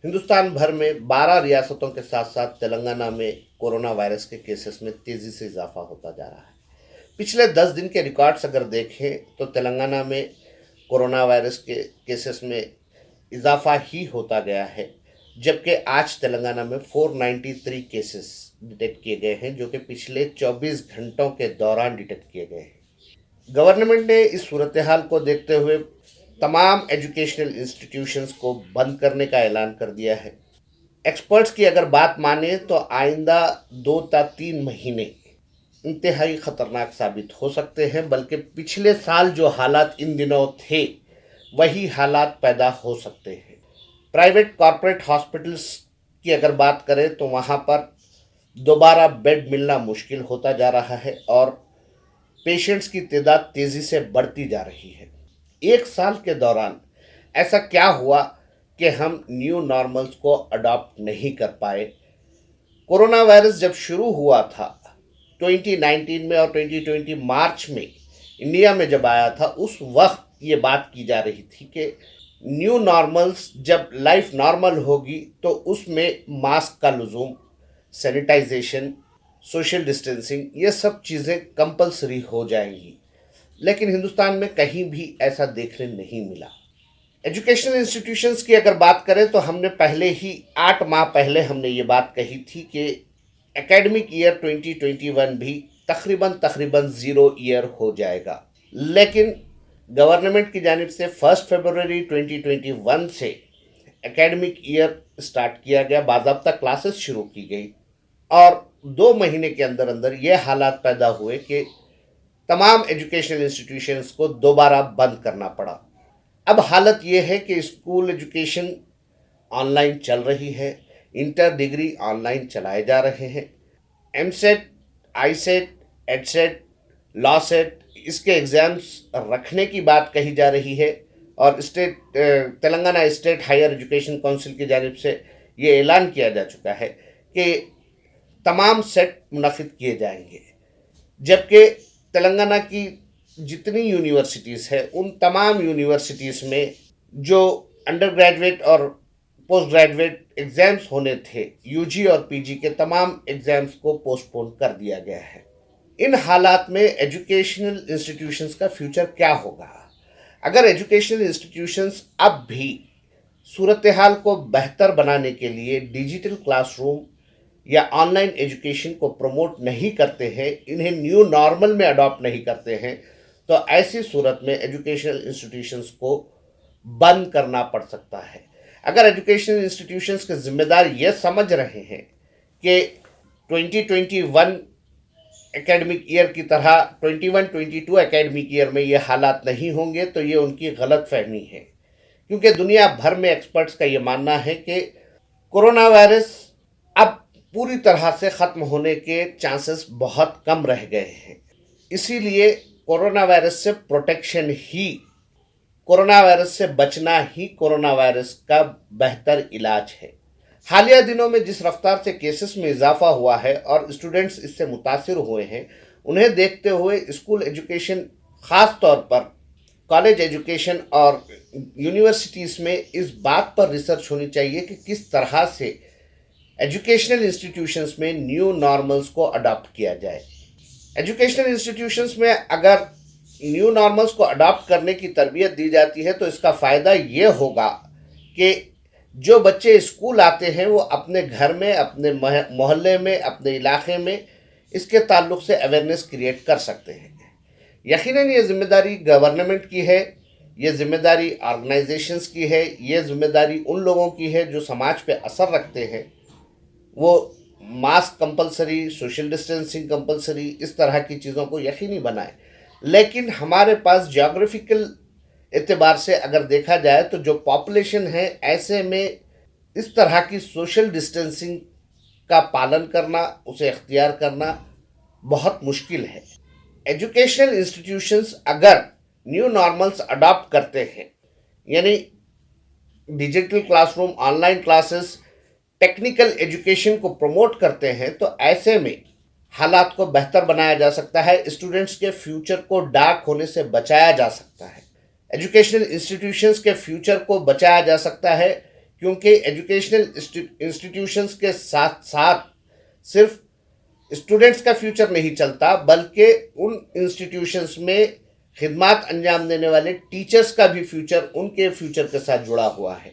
ہندوستان بھر میں 12 ریاستوں کے ساتھ ساتھ تلنگانہ میں کورونا وائرس کے کیسز میں تیزی سے اضافہ ہوتا جا رہا ہے۔ پچھلے 10 دن کے ریکارڈز اگر دیکھیں تو تلنگانہ میں کورونا وائرس کے کیسز میں اضافہ ہی ہوتا گیا ہے، جبکہ آج تلنگانہ میں 493 کیسز ڈیٹیکٹ کیے گئے ہیں، جو کہ پچھلے 24 گھنٹوں کے دوران ڈیٹیکٹ کیے گئے ہیں۔ گورنمنٹ نے اس صورتحال کو دیکھتے ہوئے تمام ایجوکیشنل انسٹیٹیوشنز کو بند کرنے کا اعلان کر دیا ہے۔ ایکسپرٹس کی اگر بات مانیں تو آئندہ 2 تا 3 مہینے انتہائی خطرناک ثابت ہو سکتے ہیں، بلکہ پچھلے سال جو حالات ان دنوں تھے وہی حالات پیدا ہو سکتے ہیں۔ پرائیویٹ کارپوریٹ ہاسپٹلس کی اگر بات کریں تو وہاں پر دوبارہ بیڈ ملنا مشکل ہوتا جا رہا ہے اور پیشنٹس کی تعداد تیزی سے بڑھتی جا رہی ہے۔ ایک سال کے دوران ایسا کیا ہوا کہ ہم نیو نارملز کو اڈاپٹ نہیں کر پائے؟ کورونا وائرس جب شروع ہوا تھا 2019 میں اور 2020 مارچ میں انڈیا میں جب آیا تھا، اس وقت یہ بات کی جا رہی تھی کہ نیو نارملز جب لائف نارمل ہوگی تو اس میں ماسک کا لزوم، سینیٹائزیشن، سوشل ڈسٹینسنگ، یہ سب چیزیں کمپلسری ہو جائیں گی، لیکن ہندوستان میں کہیں بھی ایسا دیکھنے نہیں ملا۔ ایجوکیشنل انسٹیٹیوشنز کی اگر بات کریں تو ہم نے پہلے ہی 8 ماہ پہلے ہم نے یہ بات کہی تھی کہ اکیڈمک ایئر 2021 بھی تقریباً زیرو ایئر ہو جائے گا، لیکن گورنمنٹ کی جانب سے 1 فروری 2021 سے اکیڈمک ایئر اسٹارٹ کیا گیا، باضابطہ کلاسز شروع کی گئی، اور 2 مہینے کے اندر اندر یہ حالات پیدا ہوئے کہ تمام ایجوکیشنل انسٹیٹیوشنز کو دوبارہ بند کرنا پڑا۔ اب حالت یہ ہے کہ اسکول ایجوکیشن آن لائن چل رہی ہے، انٹر ڈگری آن لائن چلائے جا رہے ہیں، ایم سیٹ، آئی سیٹ، ایڈ سیٹ، لا سیٹ، اس کے ایگزامس رکھنے کی بات کہی جا رہی ہے، اور Telangana state higher education council کی جانب سے یہ اعلان کیا جا چکا ہے کہ تمام سیٹ منعقد کیے جائیں گے، جبکہ تلنگانہ کی جتنی یونیورسٹیز ہیں ان تمام یونیورسٹیز میں جو انڈر گریجویٹ اور پوسٹ گریجویٹ ایگزامس ہونے تھے، یو جی اور پی جی کے تمام ایگزامس کو پوسٹ پون کر دیا گیا ہے۔ ان حالات میں ایجوکیشنل انسٹیٹیوشنز کا فیوچر کیا ہوگا؟ اگر ایجوکیشنل انسٹیٹیوشنز اب بھی صورتحال کو بہتر بنانے کے لیے ڈیجیٹل کلاس روم یا آن لائن ایجوکیشن کو پروموٹ نہیں کرتے ہیں، انہیں نیو نارمل میں اڈاپٹ نہیں کرتے ہیں، تو ایسی صورت میں ایجوکیشنل انسٹیٹیوشنز کو بند کرنا پڑ سکتا ہے۔ اگر ایجوکیشنل انسٹیٹیوشنز کے ذمہ دار یہ سمجھ رہے ہیں کہ 2021 اکیڈمک ایئر کی طرح 21-22 اکیڈمک ایئر میں یہ حالات نہیں ہوں گے، تو یہ ان کی غلط فہمی ہے، کیونکہ دنیا بھر میں ایکسپرٹس کا یہ ماننا ہے کہ کورونا وائرس اب پوری طرح سے ختم ہونے کے چانسز بہت کم رہ گئے ہیں۔ اسی لیے کورونا وائرس سے پروٹیکشن ہی، کورونا وائرس سے بچنا ہی کورونا وائرس کا بہتر علاج ہے۔ حالیہ دنوں میں جس رفتار سے کیسز میں اضافہ ہوا ہے اور اسٹوڈنٹس اس سے متاثر ہوئے ہیں، انہیں دیکھتے ہوئے اسکول ایجوکیشن، خاص طور پر کالج ایجوکیشن اور یونیورسٹیز میں اس بات پر ریسرچ ہونی چاہیے کہ کس طرح سے ایجوکیشنل انسٹیٹیوشنز میں نیو نارملز کو اڈاپٹ کیا جائے۔ ایجوکیشنل انسٹیٹیوشنز میں اگر نیو نارملز کو اڈاپٹ کرنے کی تربیت دی جاتی ہے تو اس کا فائدہ یہ ہوگا کہ جو بچے اسکول آتے ہیں وہ اپنے گھر میں، اپنے محلے میں، اپنے علاقے میں اس کے تعلق سے اویئرنیس کریٹ کر سکتے ہیں۔ یقیناً یہ ذمہ داری گورنمنٹ کی ہے، یہ ذمہ داری آرگنائزیشنز کی ہے، یہ ذمہ داری ان لوگوں کی ہے جو سماج پہ اثر رکھتے ہیں۔ وہ mask compulsory, social distancing compulsory, اس طرح کی چیزوں کو یقینی بنائیں، لیکن ہمارے پاس جیوگرافیکل اعتبار سے اگر دیکھا جائے تو جو پاپولیشن ہے، ایسے میں اس طرح کی سوشل ڈسٹینسنگ کا پالن کرنا، اسے اختیار کرنا بہت مشکل ہے۔ ایجوکیشنل انسٹیٹیوشنز اگر نیو نارملز اڈاپٹ کرتے ہیں، یعنی digital class room, on line classes, technical education کو پروموٹ کرتے ہیں، تو ایسے میں حالات کو بہتر بنایا جا سکتا ہے، اسٹوڈنٹس کے فیوچر کو ڈارک ہونے سے بچایا جا سکتا ہے، ایجوکیشنل انسٹیٹیوشنز کے فیوچر کو بچایا جا سکتا ہے، کیونکہ ایجوکیشنل انسٹیٹیوشنز کے ساتھ ساتھ صرف اسٹوڈنٹس کا فیوچر نہیں چلتا، بلکہ ان انسٹیٹیوشنز میں خدمات انجام دینے والے ٹیچرز کا بھی فیوچر ان کے فیوچر کے ساتھ جڑا ہوا ہے۔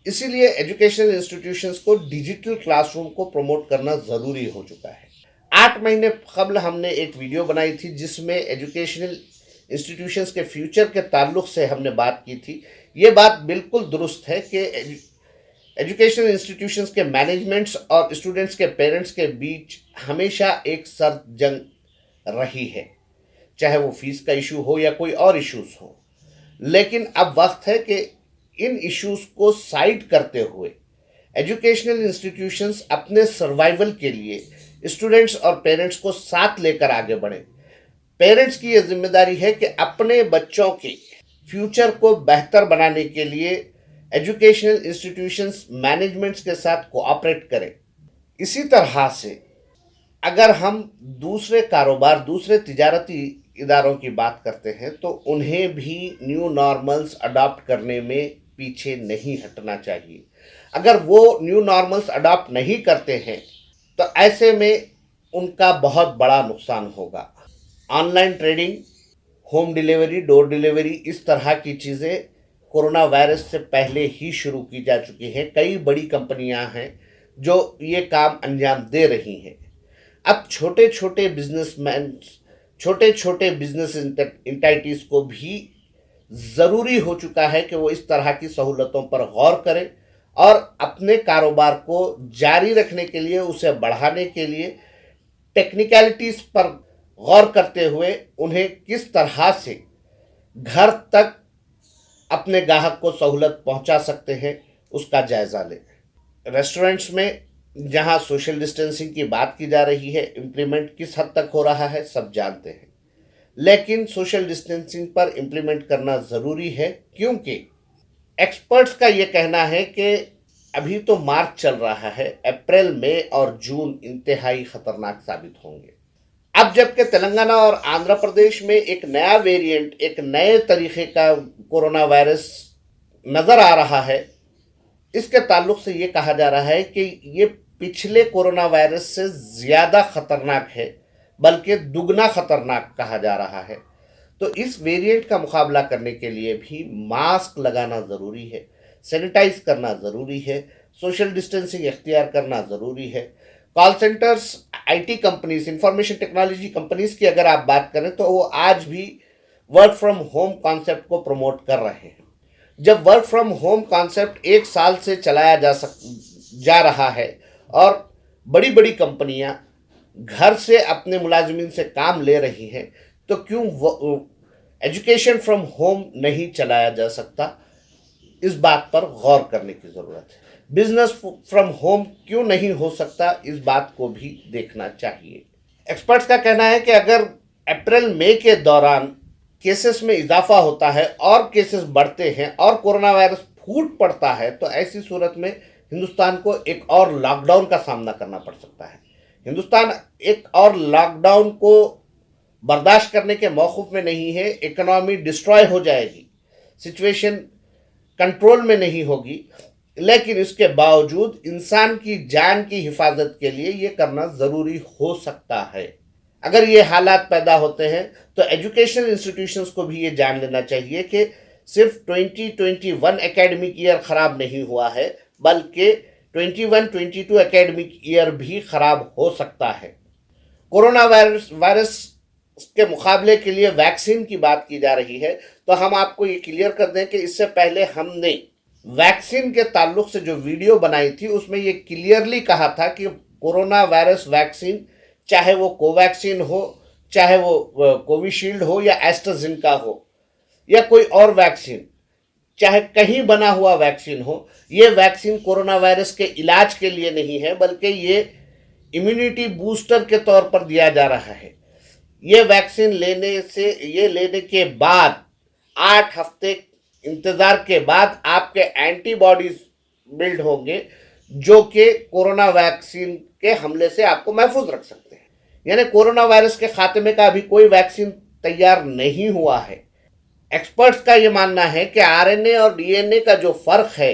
اسی لیے ایجوکیشنل انسٹیٹیوشنز کو ڈیجیٹل کلاس روم کو پروموٹ کرنا ضروری ہو چکا ہے۔ 8 مہینے قبل ہم نے ایک ویڈیو بنائی تھی جس میں ایجوکیشنل انسٹیٹیوشنز کے فیوچر کے تعلق سے ہم نے بات کی تھی۔ یہ بات بالکل درست ہے کہ ایجوکیشنل انسٹیٹیوشنز کے مینجمنٹس اور اسٹوڈنٹس کے پیرنٹس کے بیچ ہمیشہ ایک سرد جنگ رہی ہے، چاہے وہ فیس کا ایشو ہو یا کوئی اور ایشوز ہو۔ لیکن اب وقت ہے کہ ان ایشوز کو سائڈ کرتے ہوئے ایجوکیشنل انسٹیٹیوشنز اپنے سروائیول کے لیے اسٹوڈنٹس اور پیرنٹس کو ساتھ لے کر آگے بڑھیں۔ پیرنٹس کی یہ ذمہ داری ہے کہ اپنے بچوں کے فیوچر کو بہتر بنانے کے لیے ایجوکیشنل انسٹیٹیوشنز مینجمنٹس کے ساتھ کوآپریٹ کریں۔ اسی طرح سے اگر ہم دوسرے کاروبار، دوسرے تجارتی اداروں کی بات کرتے ہیں تو انہیں بھی نیو نارملز اڈاپٹ کرنے میں پیچھے نہیں ہٹنا چاہیے۔ اگر وہ نیو نارملز اڈاپٹ نہیں کرتے ہیں تو ایسے میں ان کا بہت بڑا نقصان ہوگا۔ Online trading, home delivery, door delivery, اس طرح کی چیزیں کورونا وائرس سے پہلے ہی شروع کی جا چکی ہیں۔ کئی بڑی کمپنیاں ہیں جو یہ کام انجام دے رہی ہیں۔ اب چھوٹے چھوٹے بزنس مین، چھوٹے چھوٹے بزنس انٹائٹیز کو بھی ضروری ہو چکا ہے کہ وہ اس طرح کی سہولتوں پر غور کریں اور اپنے کاروبار کو جاری رکھنے کے لیے، اسے بڑھانے کے لیے ٹیکنیکلٹیز پر غور کرتے ہوئے انہیں کس طرح سے گھر تک اپنے گاہک کو سہولت پہنچا سکتے ہیں اس کا جائزہ لیں۔ ریسٹورنٹس میں جہاں سوشل ڈسٹینسنگ کی بات کی جا رہی ہے، امپلیمنٹ کس حد تک ہو رہا ہے سب جانتے ہیں، لیکن سوشل ڈسٹینسنگ پر امپلیمنٹ کرنا ضروری ہے، کیونکہ ایکسپرٹس کا یہ کہنا ہے کہ ابھی تو مارچ چل رہا ہے، اپریل، مئی اور جون انتہائی خطرناک ثابت ہوں گے۔ اب جبکہ تلنگانہ اور آندھرا پردیش میں ایک نیا ویریئنٹ، ایک نئے طریقے کا کورونا وائرس نظر آ رہا ہے، اس کے تعلق سے یہ کہا جا رہا ہے کہ یہ پچھلے کورونا وائرس سے زیادہ خطرناک ہے، بلکہ دگنا خطرناک کہا جا رہا ہے۔ تو اس ویریئنٹ کا مقابلہ کرنے کے لیے بھی ماسک لگانا ضروری ہے، سینیٹائز کرنا ضروری ہے، سوشل ڈسٹینسنگ اختیار کرنا ضروری ہے۔ Call centres, I T companies, information technology companies کی اگر آپ بات کریں تو وہ آج بھی ورک فرام ہوم کانسیپٹ کو پروموٹ کر رہے ہیں۔ جب ورک فرام ہوم کانسیپٹ 1 سال سے چلایا جا رہا ہے اور بڑی بڑی کمپنیاں گھر سے اپنے ملازمین سے کام لے رہی ہیں، تو کیوں ایجوکیشن فرام ہوم نہیں چلایا جا سکتا؟ اس بات پر غور کرنے کی ضرورت ہے۔ بزنس فرام ہوم کیوں نہیں ہو سکتا؟ اس بات کو بھی دیکھنا چاہیے۔ ایکسپرٹس کا کہنا ہے کہ اگر اپریل مئی کے دوران کیسز میں اضافہ ہوتا ہے اور کیسز بڑھتے ہیں اور کورونا وائرس پھوٹ پڑتا ہے تو ایسی صورت میں ہندوستان کو ایک اور لاک ڈاؤن کا سامنا کرنا پڑ سکتا ہے۔ ہندوستان ایک اور لاک ڈاؤن کو برداشت کرنے کے موقف میں نہیں ہے۔ اکنامی ڈسٹروائے ہو جائے گی، سچویشن کنٹرول میں نہیں ہوگی، لیکن اس کے باوجود انسان کی جان کی حفاظت کے لیے یہ کرنا ضروری ہو سکتا ہے۔ اگر یہ حالات پیدا ہوتے ہیں تو ایجوکیشنل انسٹیٹیوشنز کو بھی یہ جان لینا چاہیے کہ صرف 2021 اکیڈمک ایئر خراب نہیں ہوا ہے، بلکہ 21-22 اکیڈمک ایئر بھی خراب ہو سکتا ہے۔ کورونا وائرس کے مقابلے کے لیے ویکسین کی بات کی جا رہی ہے، تو ہم آپ کو یہ کلیئر کر دیں کہ اس سے پہلے ہم نے ویکسین کے تعلق سے جو ویڈیو بنائی تھی اس میں یہ کلیئرلی کہا تھا کہ کورونا وائرس ویکسین، چاہے وہ کوویکسین ہو، چاہے وہ کووی شیلڈ ہو یا ایسٹرازینیکا ہو یا کوئی اور ویکسین، چاہے کہیں بنا ہوا ویکسین ہو، یہ ویکسین کورونا وائرس کے علاج کے لیے نہیں ہے، بلکہ یہ امیونٹی بوسٹر کے طور پر دیا جا رہا ہے۔ یہ ویکسین لینے کے بعد 8 ہفتے انتظار کے بعد آپ کے اینٹی باڈیز بلڈ ہوں گے جو کہ کورونا ویکسین کے حملے سے آپ کو محفوظ رکھ سکتے ہیں۔ یعنی کورونا وائرس کے خاتمے کا ابھی کوئی ویکسین تیار نہیں ہوا ہے۔ ایکسپرٹس کا یہ ماننا ہے کہ آر این اے اور ڈی این اے کا جو فرق ہے